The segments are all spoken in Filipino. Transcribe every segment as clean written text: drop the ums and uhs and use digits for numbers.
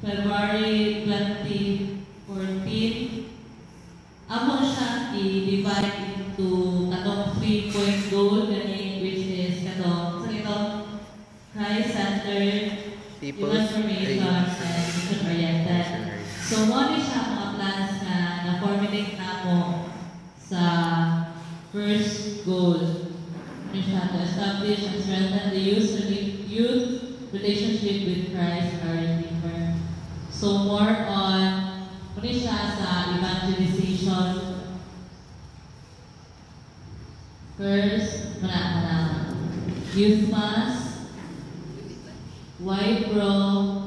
February 2014. Amo siya i-divide into katong 3-point goal gani, which is katong Christ-centered, human formation, and mission-oriented. So, mo siya mga plans na formulate na mo sa first goal. To establish and strengthen the youth relationship with Christ, our Redeemer. So more on siya sa evangelization. First, youth mass, white bro,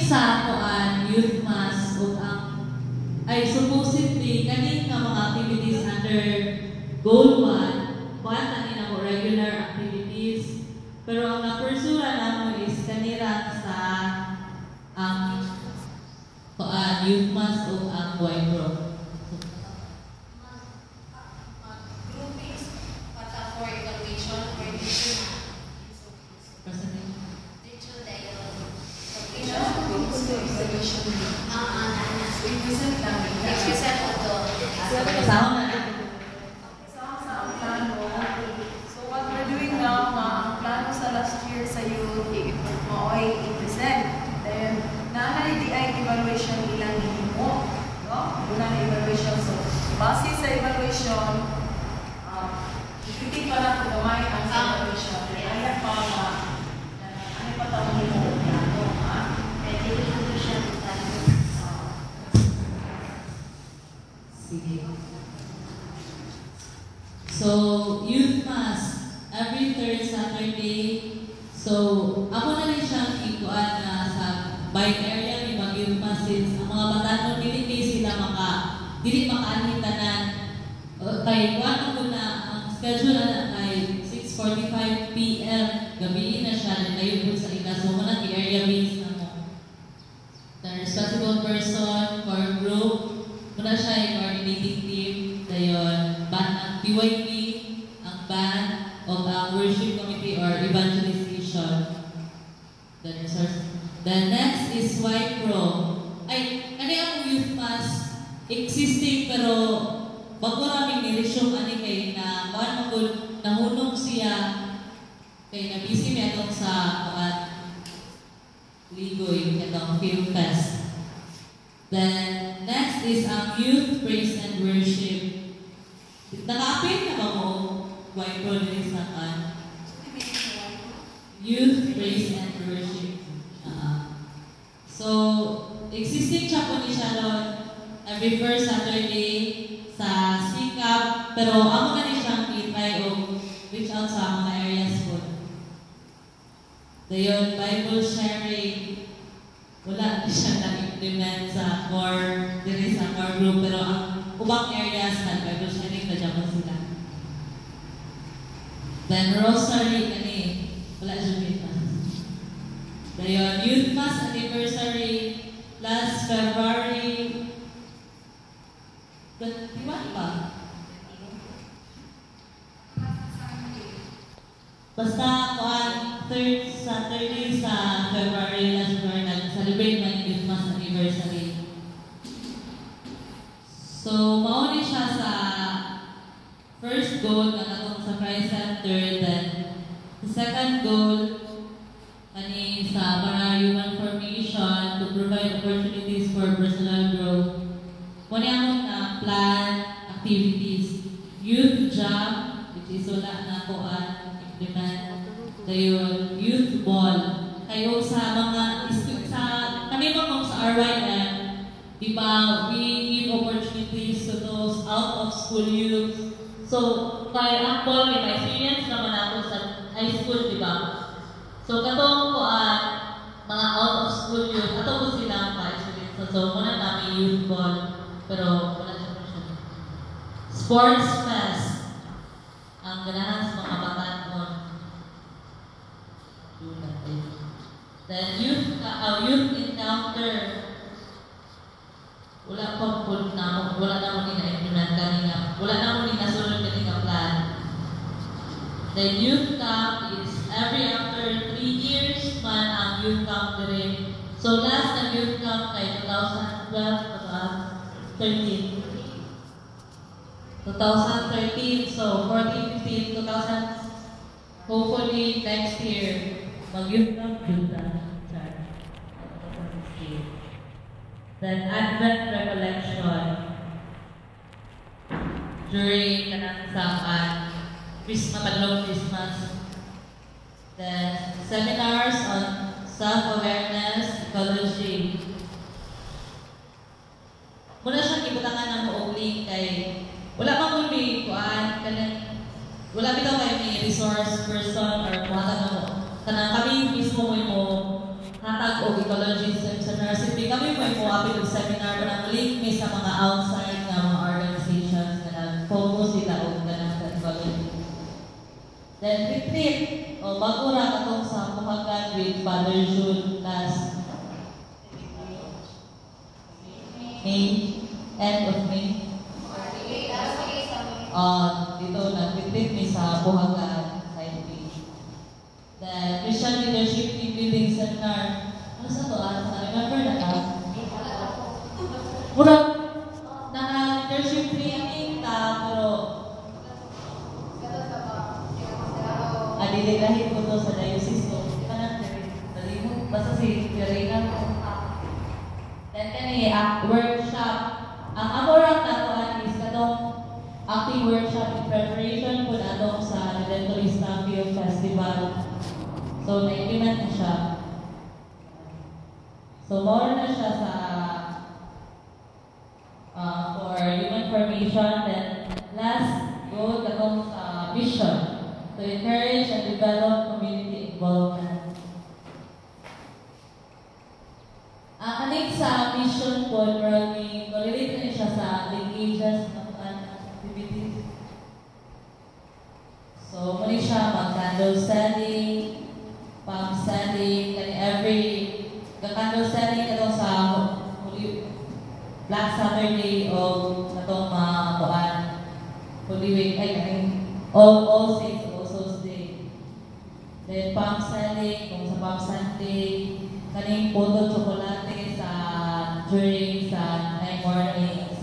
sa youth mass o ay supposedly kaning nga mga activities under goal 1 kanin mo regular activities, pero ang napursura namo is kanira sa ang youth mass o ang white bro. Groupings para for evaluation or So what we're doing now, ang plano sa last year sa youth, i-present. Then, na-DI evaluation ilang mo. No? Doon na evaluation. So, base sa evaluation, ipitin pa na kung gamay ang evaluation. Kaya pa ano pa taong mo plano, ha? Sige. So, youth mass, every third Saturday. So, ako na rin siyang ikuan na sa bike area ni mag-youth mass since ang mga batanon, dili sila dili makaanitanan. Kay kuan ko na, ang schedule na kay 6:45 PM, gabi na siya, nalayo po sa ina. So, muna area base na mo. The responsible person, core group, muna siya yung coordinating team, dayon, band ng PYP, ang band, o ang worship committee or evangelization. The next is white pro. Ay, ano yung youth mass existing pero bago namin niresume ani kay na kuan mo nahunong siya kay nabisi niya itong sa ligoy itong film fest. Then next is ang youth praise and worship. Nakapin na ba mo white pro din sa youth praise and worship. So existing siya po ni Sharon every first Saturday sa Sikap, pero ako na rin siyang i-try o reach out sa mga areas po. Dayon, Bible sharing, wala na siya na-implement sa core, diri sa core group, pero ang ubang areas na Bible sharing, na dyan sila. Then, rosary, wala siya kita. Dayon, youth mass anniversary, last February 21 pa? Basta third Saturday sa February last year, nag-celebrate ng youth mass anniversary. So, mauni siya sa first goal na natong sa Christ Center, then the second goal sa para human formation to provide opportunities for personal growth. Muna akong plan activities. Youth job, which is wala na ako implement. Dayon, youth ball. Kayo sa mga, kami mga sa RYM, di ba, we give opportunities to those out of school youth. So, kaya ako, may experience naman ako sa high school, di ba? So, katong ko mga out of school youth, katong ko silang pa-experience. So, muna namin youth ball, pero wala siya po siya. Sports fest. Ang ganahan sa mga batanon. Then, youth encounter. Wala pa po good na wala na mo na-implement kanina. Wala na mo nasunod kanina plan. The youth camp is every after 3 years man ang youth camp dire. So last na youth camp kay 2012 13. 2013, so 14, 15, 2000, hopefully next year, mag-youth camp yun na. Then Advent Recollection during kanang Christmas, Padlong Christmas. Then seminars on self-awareness, ecology. Muna siyang ibutangan ng buong link kay wala mang muli kuan kanang wala bitaw kay may resource person or kuhatag mo kanang kami mismo mo hatag og ecology seminar simply kami mo apil og seminar kanang link mi sa mga outside nga mga organizations kanang focus sila og kanang sa ecology. Then retreat o bago ra katong sa Buhagan with Father Jude last May, end of May. Dito nag-retreat mi sa Buhagan, side B. The Christian Leadership Team Building Seminar. Ano sa to? Remember na ka? Murag, naka-leadership training ka, pero dililahin ko to sa diocese ko. Di ba na? Basta si Verena. Then kani workshop. Ang amorang natuan is katong acting workshop in preparation po natong sa Redentorista Film Festival. So, na-implement na siya. So, more na siya sa for human formation. Then, last, go katong sa vision to encourage and develop community involvement. Kanig sa mission po, relate na siya sa linkages ng activities. So, muli siya mag-candle selling, palm selling, every candle selling katong sa Black Saturday o katong mga Holy Week, All Saints, All Souls Day. Then, palm selling, kung sa palm Sunday, kaning photo chocolate sa during sa night mornings.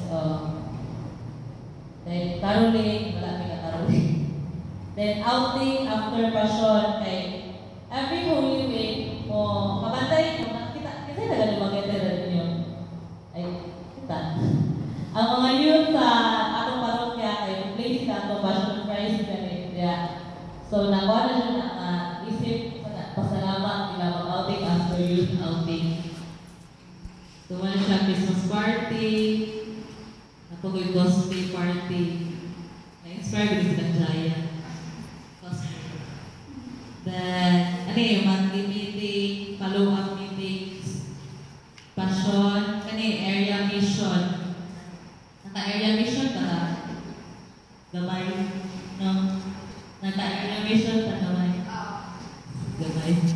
Then caroling, wala may caroling. Then outing after passion kay every Holy Week mo kabantay mo kita na ganun mag-enter ninyo. Ay kita. Ang mga youth sa atong parokya kay place sila atong passion prize kani dia. So nakuha na siya na isip pasalamat nila mag-outing after youth outing. So, wala siya Christmas party, napugoy cosplay party. Na-inspire ko din silang Jaya. Cosplay. Then, yung monthly meeting, follow-up meetings, passion, area mission. Naka-area mission ka na? Gamay, no? Naka-area mission ka gamay? Gamay.